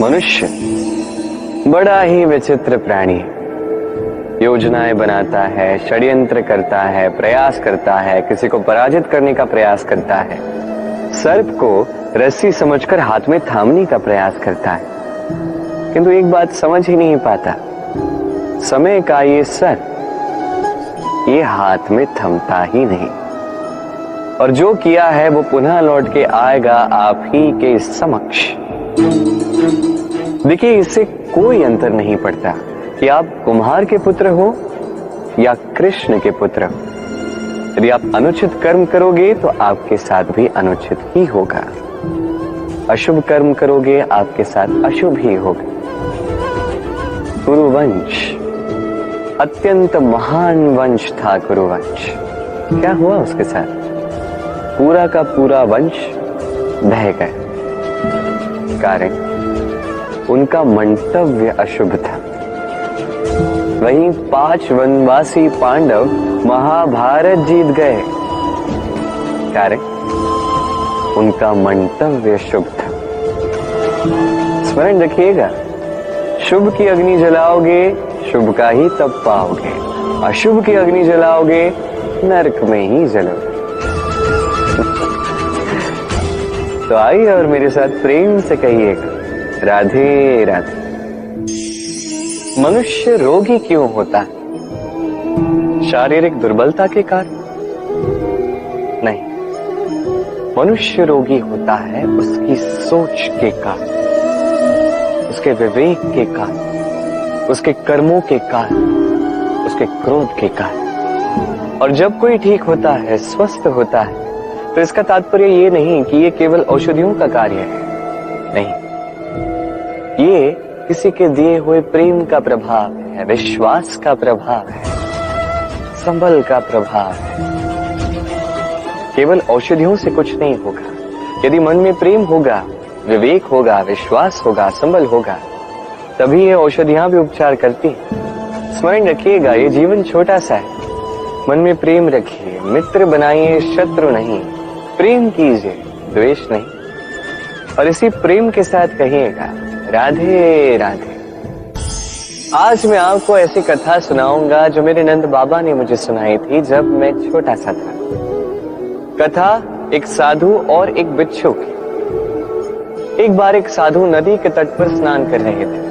मनुष्य बड़ा ही विचित्र प्राणी है। योजनाएं बनाता है, षड्यंत्र करता है, प्रयास करता है, किसी को पराजित करने का प्रयास करता है, सर्प को रस्सी समझकर हाथ में थामने का प्रयास करता है, किंतु एक बात समझ ही नहीं पाता, समय का ये सर्प ये हाथ में थमता ही नहीं, और जो किया है वो पुनः लौट के आएगा आप ही के समक्ष। देखिए, इससे कोई अंतर नहीं पड़ता कि आप कुम्हार के पुत्र हो या कृष्ण के पुत्र हो। यदि आप अनुचित कर्म करोगे तो आपके साथ भी अनुचित ही होगा, अशुभ कर्म करोगे आपके साथ अशुभ ही होगा। कुरुवंश अत्यंत महान वंश था। कुरुवंश क्या हुआ उसके साथ? पूरा का पूरा वंश ढह गया। कारण उनका मंतव्य अशुभ था। वहीं 5 वनवासी पांडव महाभारत जीत गए, कारण उनका मंतव्य शुभ था। स्मरण रखिएगा, शुभ की अग्नि जलाओगे शुभ का ही तप पाओगे, अशुभ की अग्नि जलाओगे नरक में ही जलोगे। तो आइए और मेरे साथ प्रेम से कहिएगा, राधे राधे। मनुष्य रोगी क्यों होता है? शारीरिक दुर्बलता के कारण नहीं, मनुष्य रोगी होता है उसकी सोच के कारण, उसके विवेक के कारण, उसके कर्मों के कारण, उसके क्रोध के कारण। और जब कोई ठीक होता है, स्वस्थ होता है, तो इसका तात्पर्य ये नहीं कि ये केवल औषधियों का कार्य है, नहीं, ये किसी के दिए हुए प्रेम का प्रभाव है, विश्वास का प्रभाव है, संबल का प्रभाव है। केवल औषधियों से कुछ नहीं होगा। यदि मन में प्रेम होगा, विवेक होगा, विश्वास होगा, संबल होगा, तभी ये औषधियां भी उपचार करती हैं। स्मरण रखिएगा, ये जीवन छोटा सा है। मन में प्रेम रखिए, मित्र बनाइए, शत्रु नहीं। प्रेम कीजिए, द्वेष नहीं। और इसी प्रेम के साथ कहिएगा, राधे राधे। आज मैं आपको ऐसी कथा सुनाऊंगा जो मेरे नंद बाबा ने मुझे सुनाई थी जब मैं छोटा सा था। कथा एक साधु और एक बिच्छू की। एक बार एक साधु नदी के तट पर स्नान कर रहे थे।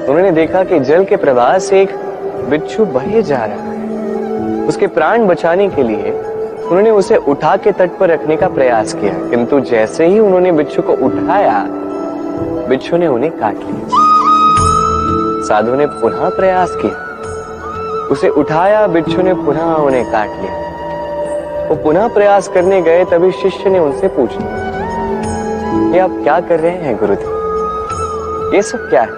उन्होंने देखा कि जल के प्रवाह से एक बिच्छू बहे जा रहा है। उसके प्राण बचाने के लिए उन्होंने उसे उठा के तट पर रखने का प्रयास किया, किंतु जैसे ही उन्होंने बिच्छू को उठाया, बिच्छू ने उन्हें काट लिया। साधु ने पुनः प्रयास किया, उसे उठाया, बिच्छू ने पुनः उन्हें काट लिया। वो पुनः प्रयास करने गए, तभी शिष्य ने उनसे पूछा, ये आप क्या कर रहे हैं गुरुदेव? ये सब क्या है?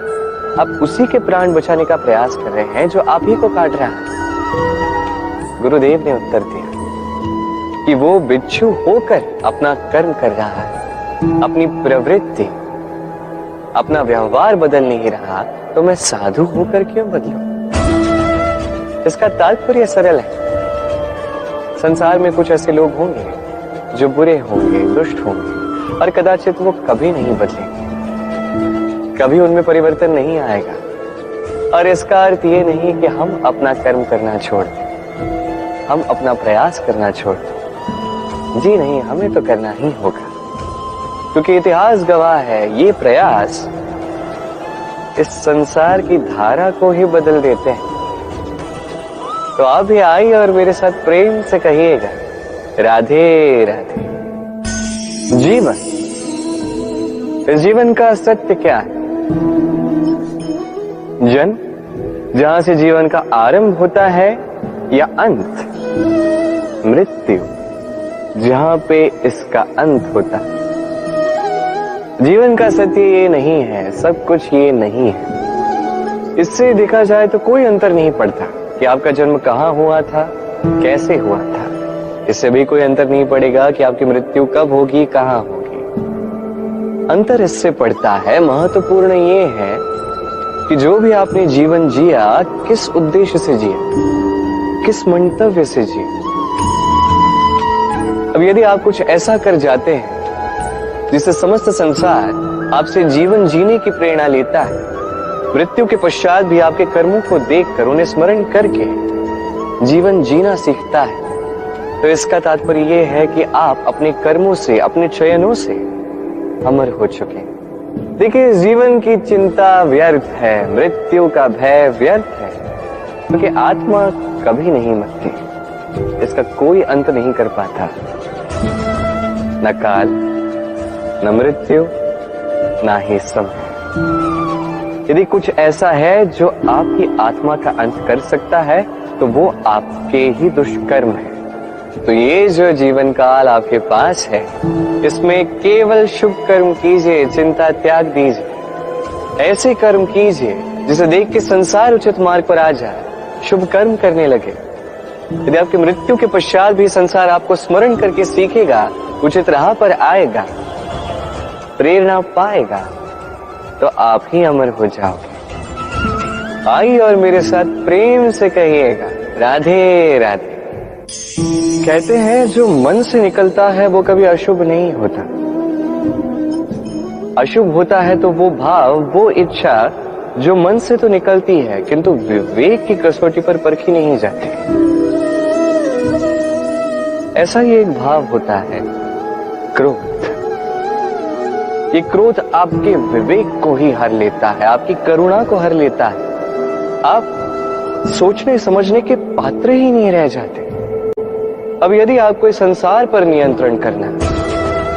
आप उसी के प्राण बचाने का प्रयास कर रहे हैं जो आप ही को काट रहा है। गुरुदेव ने उत्तर दिया कि वो बिच्छू होकर अपना कर्म कर रहा है, अपनी प्रवृत्ति, अपना व्यवहार बदल नहीं रहा, तो मैं साधु होकर क्यों बदलूं? इसका तात्पर्य सरल है। संसार में कुछ ऐसे लोग होंगे जो बुरे होंगे, दुष्ट होंगे, और कदाचित वो कभी नहीं बदलेंगे, कभी उनमें परिवर्तन नहीं आएगा। और इसका अर्थ ये नहीं कि हम अपना कर्म करना छोड़ दें, हम अपना प्रयास करना छोड़ दें। जी नहीं, हमें तो करना ही होगा, क्योंकि इतिहास गवाह है, ये प्रयास इस संसार की धारा को ही बदल देते हैं। तो आप भी आइए और मेरे साथ प्रेम से कहिएगा, राधे राधे। जीवन, इस जीवन का सत्य क्या है? जन्म, जहां से जीवन का आरंभ होता है, या अंत? मृत्यु, जहां पे इसका अंत होता है। जीवन का सत्य ये नहीं है, सब कुछ ये नहीं है। इससे देखा जाए तो कोई अंतर नहीं पड़ता कि आपका जन्म कहाँ हुआ था, कैसे हुआ था। इससे भी कोई अंतर नहीं पड़ेगा कि आपकी मृत्यु कब होगी, कहाँ होगी। अंतर इससे पड़ता है, महत्वपूर्ण ये है कि जो भी आपने जीवन जिया, किस उद्देश्य से जिया, किस मंतव्य से जिया। अब यदि आप कुछ ऐसा कर जाते हैं जिससे समस्त संसार आपसे जीवन जीने की प्रेरणा लेता है। मृत्यु के पश्चात भी आपके कर्मों को देखकर उन्हें स्मरण करके जीवन जीना सीखता है। तो इसका तात्पर्य यह है कि आप अपने कर्मों से, अपने चयनों से अमर हो चुके हैं। देखिए, जीवन की चिंता व्यर्थ है, मृत्यु का भय व्यर्थ है, क्योंकि आत्मा कभी नहीं मरती, इसका कोई अंत नहीं कर पाता। न काल, न मृत्यु, ना ही समय। यदि कुछ ऐसा है जो आपकी आत्मा का अंत कर सकता है तो वो आपके ही दुष्कर्म है। तो ये जो जीवन काल आपके पास है, इसमें केवल शुभ कर्म कीजिए, चिंता त्याग दीजिए। ऐसे कर्म कीजिए जिसे देख के संसार उचित मार्ग पर आ जाए, शुभ कर्म करने लगे। यदि आपकी मृत्यु के पश्चात भी संसार आपको स्मरण करके सीखेगा, उचित राह पर आएगा, प्रेरणा पाएगा, तो आप ही अमर हो जाओगे। आइए और मेरे साथ प्रेम से कहिएगा, राधे राधे। कहते हैं जो मन से निकलता है वो कभी अशुभ नहीं होता। अशुभ होता है तो वो भाव, वो इच्छा जो मन से तो निकलती है किंतु विवेक की कसौटी पर परखी नहीं जाती। ऐसा ही एक भाव होता है क्रोध। ये क्रोध आपके विवेक को ही हर लेता है, आपकी करुणा को हर लेता है। आप सोचने समझने के पात्र ही नहीं रह जाते। अब यदि आपको इस संसार पर नियंत्रण करना है,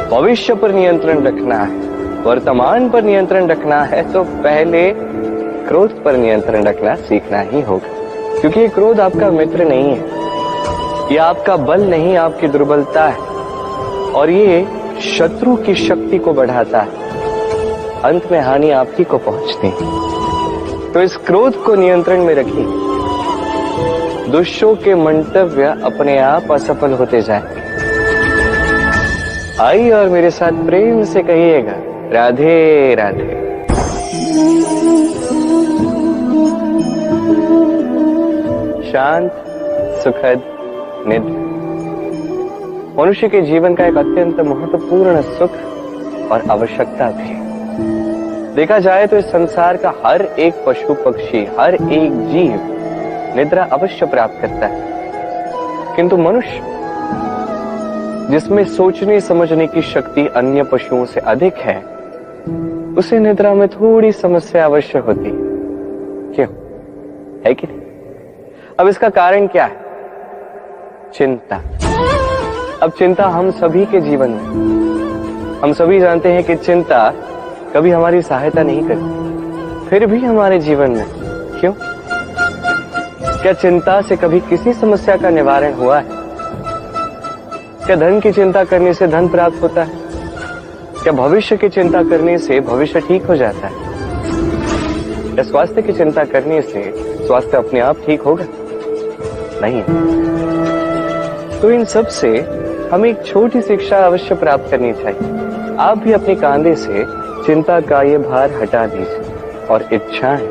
भविष्य पर नियंत्रण रखना है, वर्तमान पर नियंत्रण रखना है, तो पहले क्रोध पर नियंत्रण रखना सीखना ही होगा। क्योंकि ये क्रोध आपका मित्र नहीं है, ये आपका बल नहीं, आपकी दुर्बलता है, और ये शत्रु की शक्ति को बढ़ाता है। अंत में हानि आप ही को पहुंचती है। तो इस क्रोध को नियंत्रण में रखिए। दुष्टों के मंतव्य अपने आप असफल होते जाएंगे। आइए और मेरे साथ प्रेम से कहिएगा, राधे राधे। शांत, सुखद निद्रा मनुष्य के जीवन का एक अत्यंत महत्वपूर्ण सुख और आवश्यकता भी है। देखा जाए तो इस संसार का हर एक पशु पक्षी, हर एक जीव निद्रा अवश्य प्राप्त करता है, किंतु मनुष्य जिसमें सोचने समझने की शक्ति अन्य पशुओं से अधिक है, उसे निद्रा में थोड़ी समस्या अवश्य होती है। क्यों है कि नहीं? अब इसका कारण क्या है? चिंता। अब चिंता हम सभी के जीवन में, हम सभी जानते हैं कि चिंता कभी हमारी सहायता नहीं करती, फिर भी हमारे जीवन में क्यों? क्या चिंता से कभी किसी समस्या का निवारण हुआ है? क्या धन की चिंता करने से धन प्राप्त होता है? क्या भविष्य की चिंता करने से भविष्य ठीक हो जाता है? क्या स्वास्थ्य की चिंता करने से स्वास्थ्य अपने आप ठीक होगा? नहीं। तो इन सब से हमें एक छोटी शिक्षा अवश्य प्राप्त करनी चाहिए। आप भी अपने कांधे से चिंता का ये भार हटा दीजिए और इच्छाएं,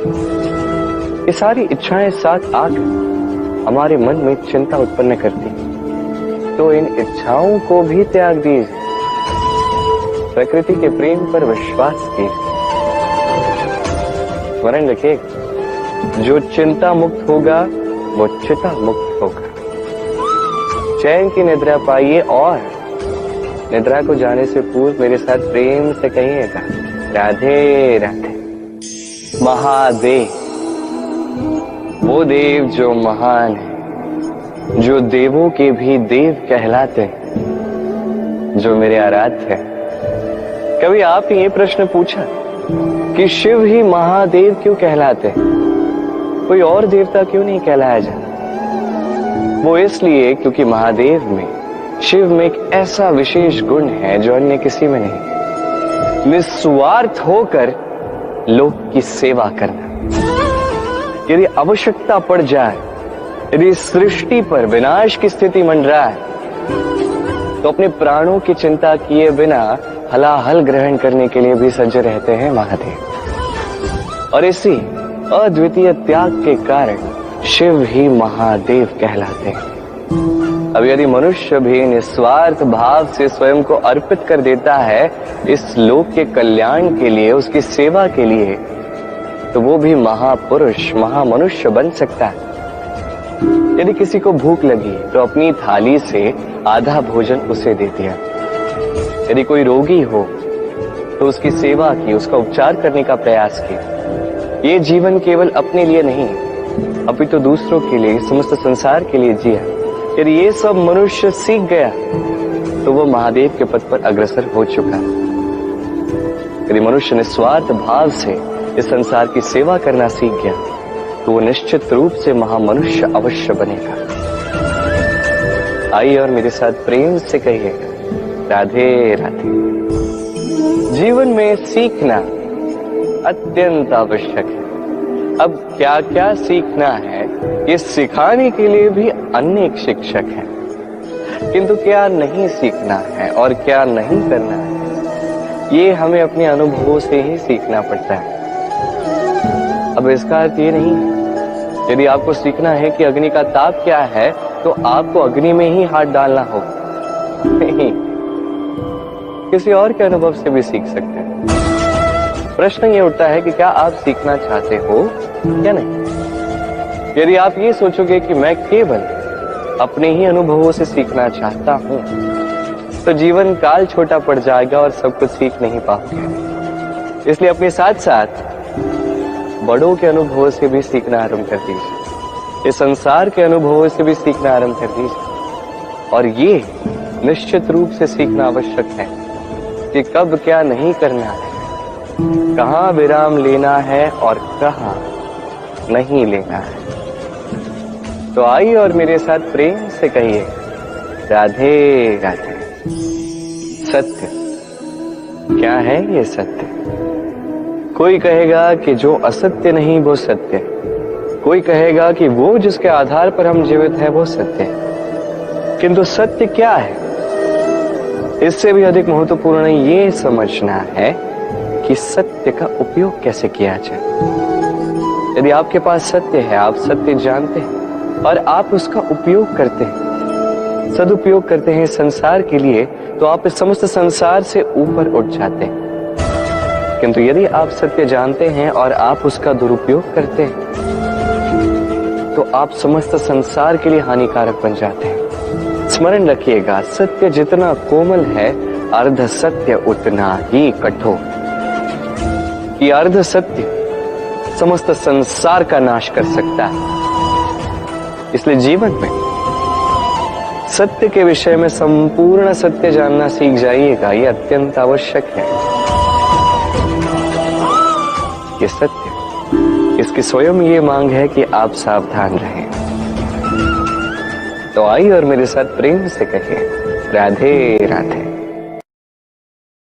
ये सारी इच्छाएं साथ आकर हमारे मन में चिंता उत्पन्न करती हैं। तो इन इच्छाओं को भी त्याग दीजिए, प्रकृति के प्रेम पर विश्वास कीजिए। स्मरण रखिए, जो चिंता मुक्त होगा वो चिता मुक्त होगा। चैन की निद्रा पाइए और निद्रा को जाने से पूर्व मेरे साथ प्रेम से कहिएगा, राधे राधे। महादेव, वो देव जो महान है, जो देवों के भी देव कहलाते हैं, जो मेरे आराध्य हैं। कभी आपने ये प्रश्न पूछा कि शिव ही महादेव क्यों कहलाते हैं? कोई और देवता क्यों नहीं कहलाया जाता? वो इसलिए क्योंकि महादेव में, शिव में एक ऐसा विशेष गुण है जो अन्य किसी में नहीं। निस्वार्थ होकर लोक की सेवा करना। यदि आवश्यकता पड़ जाए, यदि सृष्टि पर विनाश की स्थिति मंडरा है, तो अपने प्राणों की चिंता किए बिना हलाहल ग्रहण करने के लिए भी सज्ज रहते हैं महादेव। और इसी अद्वितीय त्याग के कारण शिव ही महादेव कहलाते हैं। अब यदि मनुष्य भी निस्वार्थ भाव से स्वयं को अर्पित कर देता है इस लोक के कल्याण के लिए, उसकी सेवा के लिए, तो वो भी महापुरुष, महामनुष्य बन सकता है। यदि किसी को भूख लगी तो अपनी थाली से आधा भोजन उसे दे दिया। यदि कोई रोगी हो तो उसकी सेवा की, उसका उपचार करने का प्रयास किया। ये जीवन केवल अपने लिए नहीं, अपितु दूसरों के लिए, समस्त संसार के लिए जिया। यदि ये सब मनुष्य सीख गया तो वो महादेव के पद पर अग्रसर हो चुका है। यदि मनुष्य निस्वार्थ भाव से इस संसार की सेवा करना सीख गया तो वो निश्चित रूप से महामनुष्य अवश्य बनेगा। आइए और मेरे साथ प्रेम से कहिएगा, राधे राधे। जीवन में सीखना अत्यंत आवश्यक है। अब क्या क्या सीखना है, ये सिखाने के लिए भी अनेक शिक्षक हैं, किंतु क्या नहीं सीखना है और क्या नहीं करना है, ये हमें अपने अनुभवों से ही सीखना पड़ता है। अब इसका अर्थ ये नहीं है यदि आपको सीखना है कि अग्नि का ताप क्या है तो आपको अग्नि में ही हाथ डालना हो, नहीं, किसी और के अनुभव से भी सीख सकते हैं। प्रश्न ये उठता है कि क्या आप सीखना चाहते हो या नहीं। यदि आप ये सोचोगे कि मैं केवल अपने ही अनुभवों से सीखना चाहता हूं तो जीवन काल छोटा पड़ जाएगा और सब कुछ सीख नहीं पाओगे। इसलिए अपने साथ साथ बड़ों के अनुभवों से भी सीखना आरंभ कर दीजिए, इस संसार के अनुभवों से भी सीखना आरंभ कर दीजिए। और ये निश्चित रूप से सीखना आवश्यक है कि कब क्या नहीं करना है, कहाँ विराम लेना है और कहाँ नहीं लेना है। तो आइए और मेरे साथ प्रेम से कहिए, राधे राधे। सत्य क्या है ये सत्य? कोई कहेगा कि जो असत्य नहीं वो सत्य है, कोई कहेगा कि वो जिसके आधार पर हम जीवित हैं वो सत्य है। किंतु सत्य क्या है? इससे भी अधिक महत्वपूर्ण ये समझना है कि सत्य का उपयोग कैसे किया जाए। यदि आपके पास सत्य है, आप सत्य जानते हैं और आप उसका उपयोग करते हैं, सदुपयोग करते हैं संसार के लिए, तो आप इस समस्त संसार से ऊपर उठ जाते हैं। किंतु यदि आप सत्य जानते हैं और आप उसका दुरुपयोग करते हैं तो आप समस्त संसार के लिए हानिकारक बन जाते हैं। स्मरण रखिएगा, सत्य जितना कोमल है अर्ध सत्य उतना ही कठोर। ये अर्ध सत्य समस्त संसार का नाश कर सकता है। इसलिए जीवन में सत्य के विषय में संपूर्ण सत्य जानना सीख जाइएगा, ये अत्यंत आवश्यक है। ये सत्य, इसकी स्वयं ये मांग है कि आप सावधान रहें। तो आइए और मेरे साथ प्रेम से कहिए, राधे राधे।